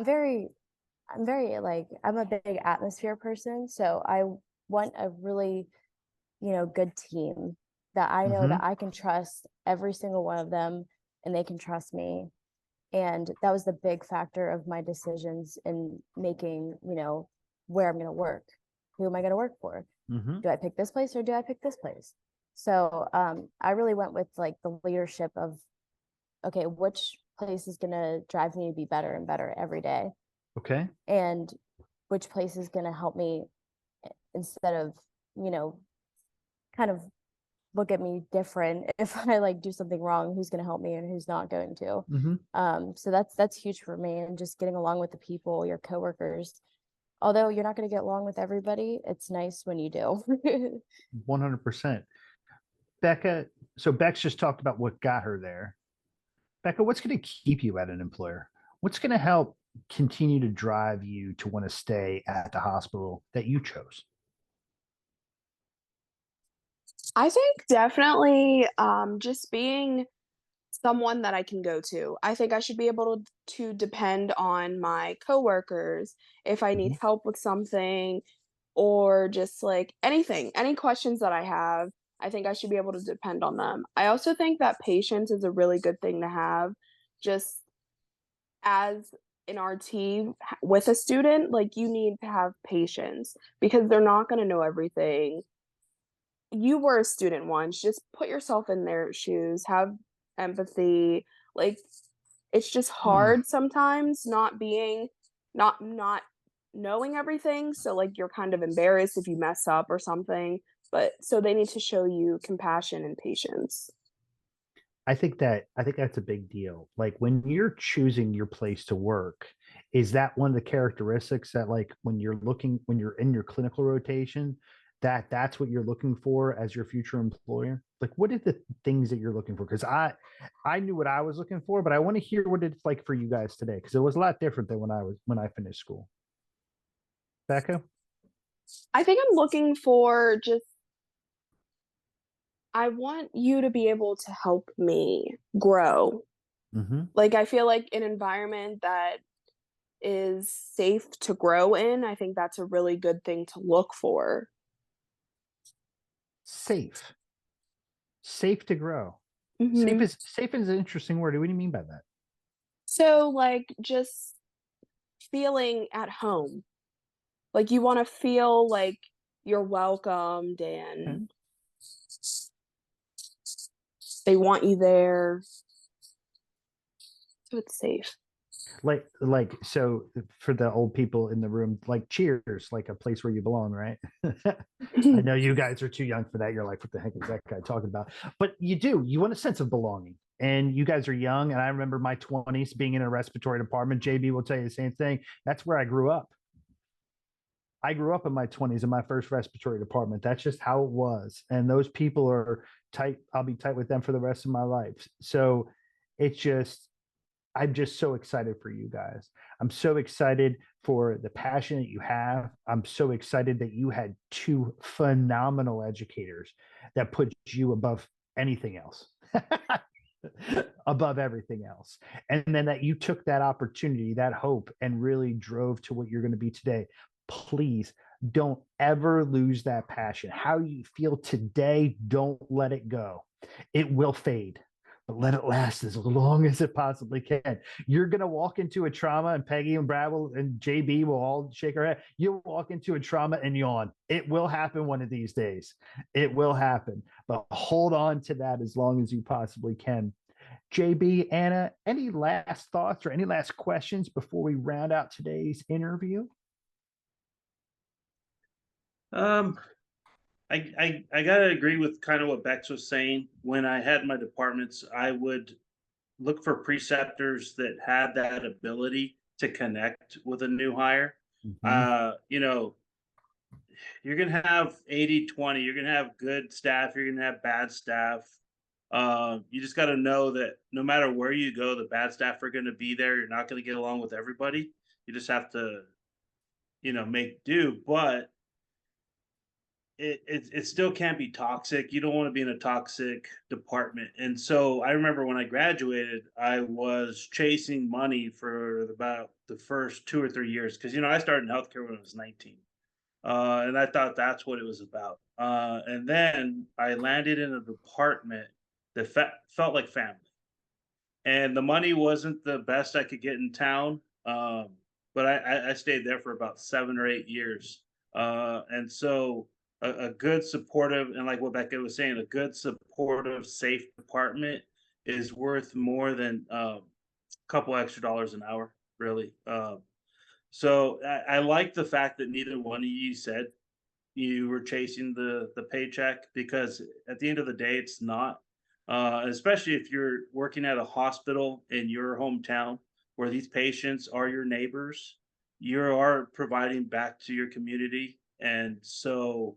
big atmosphere person. So I want a really good team that I know that I can trust every single one of them, and they can trust me. And that was the big factor of my decisions in making, where I'm going to work. Who am I going to work for? Do I pick this place or do I pick this place? So I really went with like the leadership of, okay, which place is going to drive me to be better and better every day, Okay. and which place is going to help me instead of, kind of look at me different if I like do something wrong, who's going to help me and who's not going to. So that's huge for me, and just getting along with the people, your coworkers. Although you're not going to get along with everybody, it's nice when you do. 100%. Becca, so Bex just talked about what got her there. Becca, what's going to keep you at an employer? What's going to help continue to drive you to want to stay at the hospital that you chose? I think definitely just being someone that I can go to. I think I should be able to depend on my coworkers if I need help with something, or just like anything, any questions that I have. I think I should be able to depend on them. I also think that patience is a really good thing to have, just as an RT with a student. Like, you need to have patience because they're not going to know everything. You were a student once, just put yourself in their shoes, have empathy. Like, it's just hard sometimes not knowing everything, so like you're kind of embarrassed if you mess up or something, but so they need to show you compassion and patience. I think that's a big deal. Like when you're choosing your place to work, is that one of the characteristics that like when you're in your clinical rotation, that's what you're looking for as your future employer? Like what are the things that you're looking for? Because I knew what I was looking for, but I want to hear what it's like for you guys today, because it was a lot different than when I finished school. Becca? I think I'm looking for just, I want you to be able to help me grow. Like, I feel like an environment that is safe to grow in, I think that's a really good thing to look for. Safe to grow. Mm-hmm. Safe is an interesting word. What do you mean by that? So like just feeling at home. Like you want to feel like you're welcomed and they want you there. So it's safe. Like so for the old people in the room, like Cheers, like a place where you belong, right? I know you guys are too young for that. You're like, what the heck is that guy talking about? But you want a sense of belonging. And you guys are young. And I remember my 20s being in a respiratory department. JB will tell you the same thing. That's where I grew up. I grew up in my 20s in my first respiratory department. That's just how it was. And those people are tight. I'll be tight with them for the rest of my life. So it's just, I'm just so excited for you guys. I'm so excited for the passion that you have. I'm so excited that you had two phenomenal educators that put you above anything else, above everything else. And then that you took that opportunity, that hope, and really drove to what you're going to be today. Please don't ever lose that passion. How you feel today, don't let it go. It will fade, but let it last as long as it possibly can. You're going to walk into a trauma, and Peggy and Brad and JB will all shake our head. You'll walk into a trauma and yawn. It will happen one of these days. It will happen, but hold on to that as long as you possibly can. JB, Anna, any last thoughts or any last questions before we round out today's interview? I gotta agree with kind of what Bex was saying. When I had my departments, I would look for preceptors that had that ability to connect with a new hire. You know, you're gonna have 80-20. You're gonna have good staff, you're gonna have bad staff. You just got to know that no matter where you go, the bad staff are going to be there. You're not going to get along with everybody. You just have to, make do. But it still can't be toxic. You don't want to be in a toxic department. And so I remember when I graduated, I was chasing money for about the first 2 or 3 years because I started in healthcare when I was 19, and I thought that's what it was about. And then I landed in a department that felt like family, and the money wasn't the best I could get in town. But I stayed there for about 7 or 8 years, and so a good supportive, and like what Becca was saying, a good supportive, safe department is worth more than a couple extra dollars an hour, really. So I like the fact that neither one of you said you were chasing the paycheck, because at the end of the day, it's not. Especially if you're working at a hospital in your hometown where these patients are your neighbors, you are providing back to your community, and so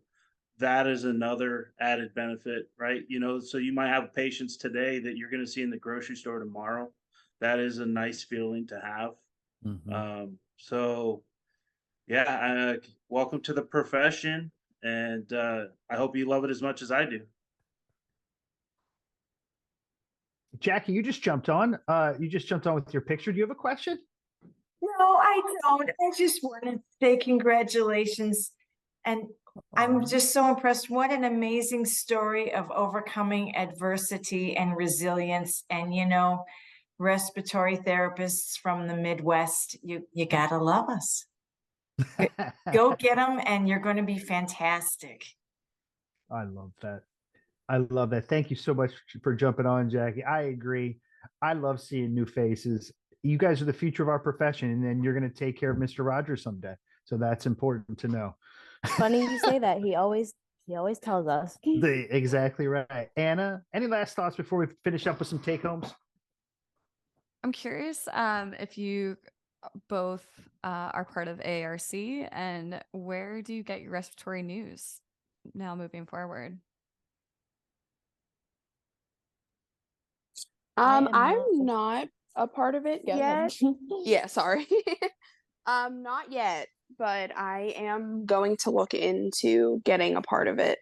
that is another added benefit, right? You know, so you might have patients today that you're going to see in the grocery store tomorrow. That is a nice feeling to have. So yeah, welcome to the profession, and I hope you love it as much as I do. Jackie, you just jumped on. You just jumped on with your picture. Do you have a question? No, I don't. I just wanted to say congratulations. And I'm just so impressed. What an amazing story of overcoming adversity and resilience. And, you know, respiratory therapists from the Midwest, you gotta love us. Go get them, and you're going to be fantastic. I love that. I love that. Thank you so much for jumping on, Jackie. I agree. I love seeing new faces. You guys are the future of our profession, and then you're going to take care of Mr. Rogers someday. So that's important to know. Funny you say that. He always tells us. Exactly right. Anna, any last thoughts before we finish up with some take homes? I'm curious if you both are part of AARC, and where do you get your respiratory news now moving forward? I'm not a part of it yet. Yeah, sorry. Not yet, but I am going to look into getting a part of it.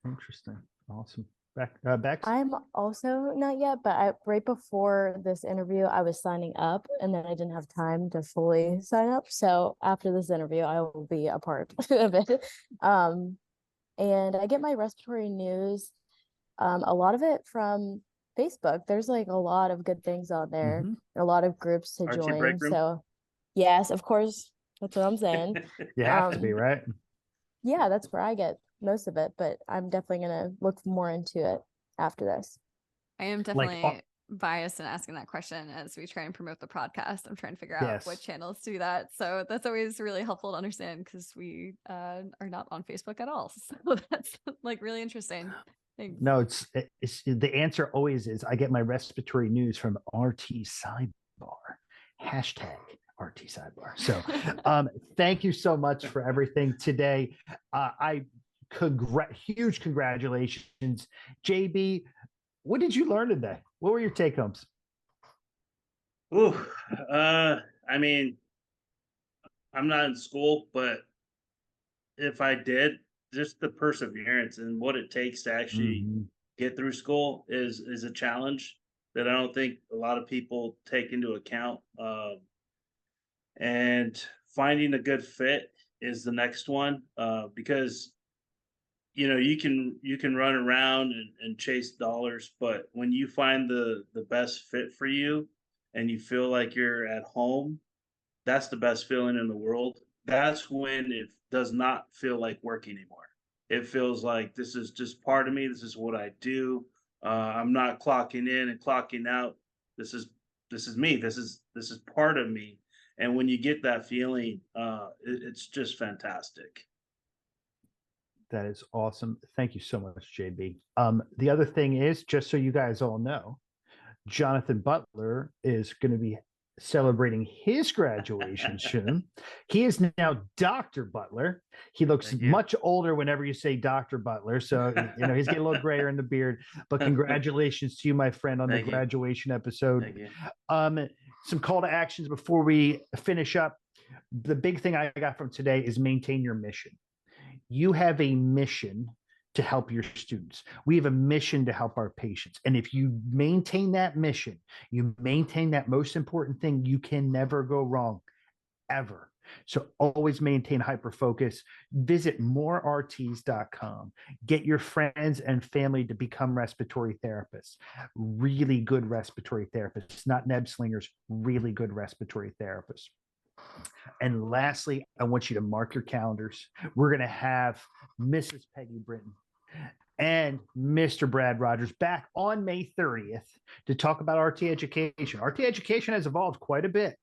Interesting. Awesome. Bex? I'm also not yet, but right before this interview, I was signing up, and then I didn't have time to fully sign up. So after this interview, I will be a part of it. And I get my respiratory news, a lot of it from Facebook. There's like a lot of good things on there, a lot of groups to RT join. Break Room? So yes, of course, that's what I'm saying. You have to be, right? Yeah, that's where I get most of it, but I'm definitely gonna look more into it after this. I am definitely biased in asking that question as we try and promote the podcast. I'm trying to figure out what channels to do that. So that's always really helpful to understand, because we are not on Facebook at all. So that's like really interesting. Thanks. No, it's the answer always is I get my respiratory news from RT Sidebar. Hashtag RT Sidebar. So thank you so much for everything today. Huge congratulations. JB, what did you learn today? What were your take homes? I mean, I'm not in school, but if I did, just the perseverance and what it takes to actually get through school is a challenge that I don't think a lot of people take into account. And finding a good fit is the next one, because you know you can run around and chase dollars, but when you find the best fit for you and you feel like you're at home, that's the best feeling in the world. That's when it does not feel like work anymore. It feels like this is just part of me. This is what I do. I'm not clocking in and clocking out. This is me. This is part of me. And when you get that feeling, it's just fantastic. That is awesome. Thank you so much, JB. The other thing is, just so you guys all know, Jonathan Butler is going to be celebrating his graduation soon. He is now Dr. Butler. He looks much older whenever you say Dr. Butler. So, you know, he's getting a little grayer in the beard, but congratulations to you, my friend, on the graduation episode. Thank you. Some call to actions before we finish up. The big thing I got from today is maintain your mission. You have a mission to help your students. We have a mission to help our patients. And if you maintain that mission, you maintain that most important thing, you can never go wrong, ever. So always maintain hyper focus. Visit morerts.com. Get your friends and family to become respiratory therapists. Really good respiratory therapists, not neb slingers, really good respiratory therapists. And lastly, I want you to mark your calendars. We're going to have Mrs. Peggy Britton and Mr. Brad Rogers back on May 30th to talk about RT education. RT education has evolved quite a bit.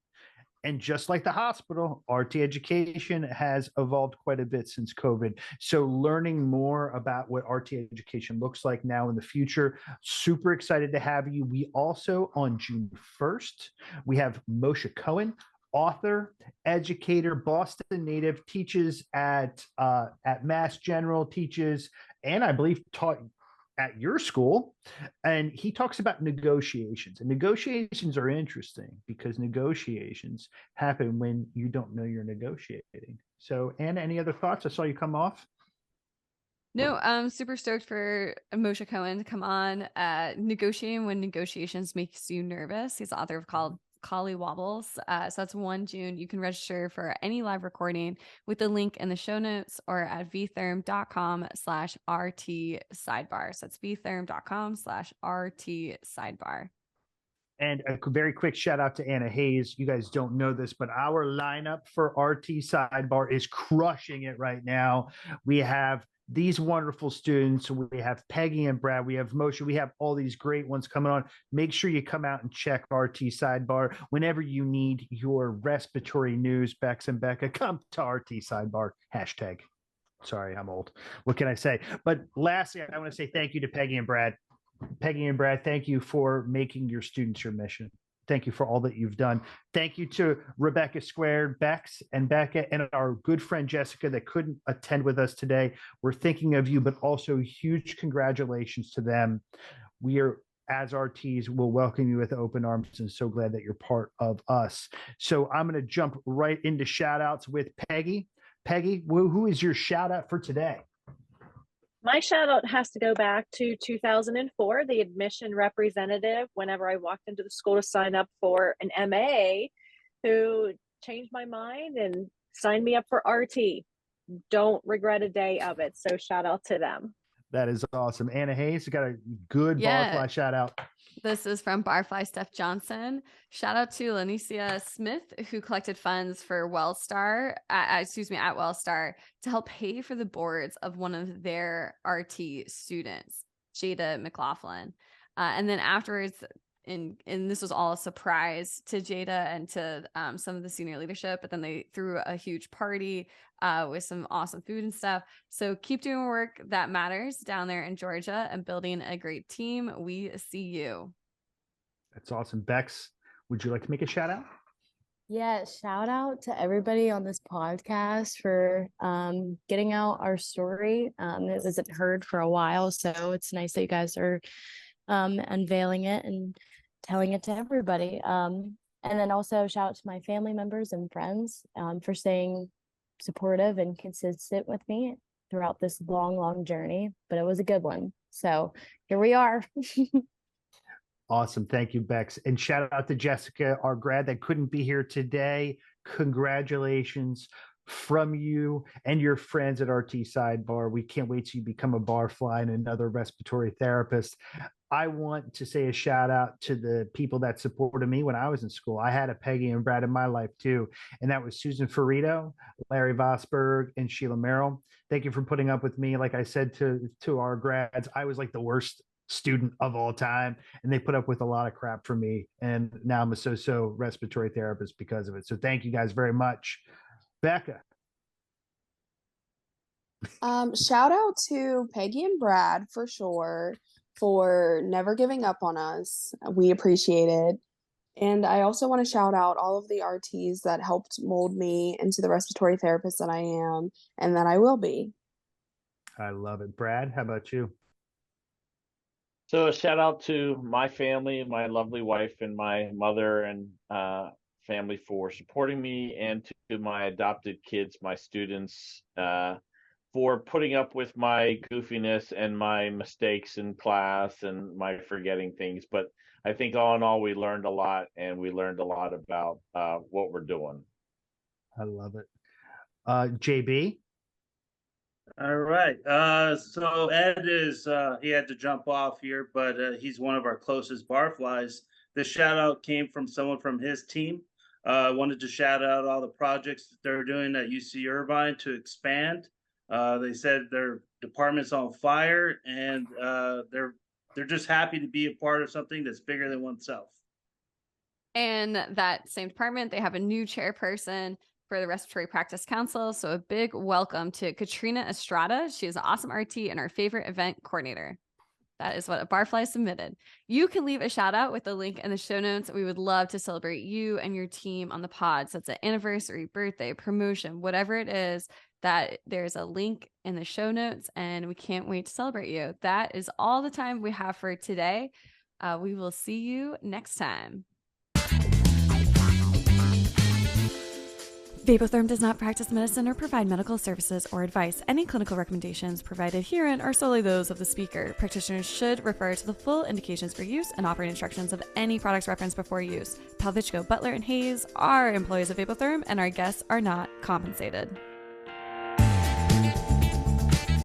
And just like the hospital, RT education has evolved quite a bit since COVID. So learning more about what RT education looks like now in the future, super excited to have you. We also, on June 1st, we have Moshe Cohen, author, educator, Boston native, teaches at Mass General, teaches, and I believe taught at your school, and he talks about negotiations. And negotiations are interesting because negotiations happen when you don't know you're negotiating. So, Anna, any other thoughts? I saw you come off. No, I'm super stoked for Moshe Cohen to come on. Negotiating when negotiations makes you nervous. He's the author of called Collie Wobbles. So that's 1 June. You can register for any live recording with the link in the show notes or at vtherm.com/RT Sidebar. So that's vtherm.com/RT Sidebar. And a very quick shout out to Anna Hayes. You guys don't know this, but our lineup for RT Sidebar is crushing it right now. We have these wonderful students. We have Peggy and Brad. We have Moshe. We have all these great ones coming on. Make sure you come out and check RT Sidebar. Whenever you need your respiratory news, Bex and Becca, come to RT Sidebar. #. Sorry, I'm old. What can I say? But lastly, I want to say thank you to Peggy and Brad. Peggy and Brad, thank you for making your students your mission. Thank you for all that you've done. Thank you to Rebecca Squared, Bex, and Becca, and our good friend Jessica that couldn't attend with us today. We're thinking of you, but also huge congratulations to them. We are, as RTs, will welcome you with open arms and so glad that you're part of us. So I'm going to jump right into shout outs with Peggy. Peggy, who is your shout out for today? My shout out has to go back to 2004, the admission representative, whenever I walked into the school to sign up for an MA, who changed my mind and signed me up for RT. Don't regret a day of it. So shout out to them. That is awesome. Anna Hayes got a good Barfly shout out. This is from Barfly Steph Johnson. Shout out to Lanicia Smith, who collected funds for Wellstar, at Wellstar, to help pay for the boards of one of their RT students, Jada McLaughlin. And then afterwards, and this was all a surprise to Jada and to some of the senior leadership, but then they threw a huge party with some awesome food and stuff. So keep doing work that matters down there in Georgia and building a great team. We see you. That's awesome. Bex, would you like to make a shout out? Yeah, shout out to everybody on this podcast for getting out our story. It wasn't heard for a while, so it's nice that you guys are unveiling it and telling it to everybody. And then also shout out to my family members and friends for staying supportive and consistent with me throughout this long journey, but it was a good one. So here we are. Awesome. Thank you, Bex. And shout out to Jessica, our grad that couldn't be here today. Congratulations from you and your friends at RT Sidebar. We can't wait till you become a barfly and another respiratory therapist. I want to say a shout out to the people that supported me when I was in school. I had a Peggy and Brad in my life too, and that was Susan Ferrito, Larry Vosberg, and Sheila Merrill. Thank you for putting up with me. Like I said to our grads, I was like the worst student of all time, and they put up with a lot of crap from me, and now I'm a so respiratory therapist because of it. So thank you guys very much. Becca. Shout out to Peggy and Brad for sure for never giving up on us. We appreciate it. And I also want to shout out all of the RTs that helped mold me into the respiratory therapist that I am and that I will be. I love it. Brad, how about you? So a shout out to my family, my lovely wife and my mother and family for supporting me, and to my adopted kids, my students, for putting up with my goofiness and my mistakes in class and my forgetting things. But I think all in all, we learned a lot, and we learned a lot about what we're doing. I love it. JB? All right. So Ed is, he had to jump off here, but he's one of our closest barflies. The shout out came from someone from his team. Wanted to shout out all the projects that they're doing at UC Irvine to expand. They said their department's on fire, and they're just happy to be a part of something that's bigger than oneself. And that same department, they have a new chairperson for the Respiratory Practice Council. So a big welcome to Katrina Estrada. She is an awesome RT and our favorite event coordinator. That is what a Barfly submitted. You can leave a shout out with the link in the show notes. We would love to celebrate you and your team on the pod. So it's an anniversary, birthday, promotion, whatever it is, that there's a link in the show notes, and we can't wait to celebrate you. That is all the time we have for today. We will see you next time. Vapotherm does not practice medicine or provide medical services or advice. Any clinical recommendations provided herein are solely those of the speaker. Practitioners should refer to the full indications for use and operating instructions of any products referenced before use. Palvichko, Butler, and Hayes are employees of Vapotherm, and our guests are not compensated.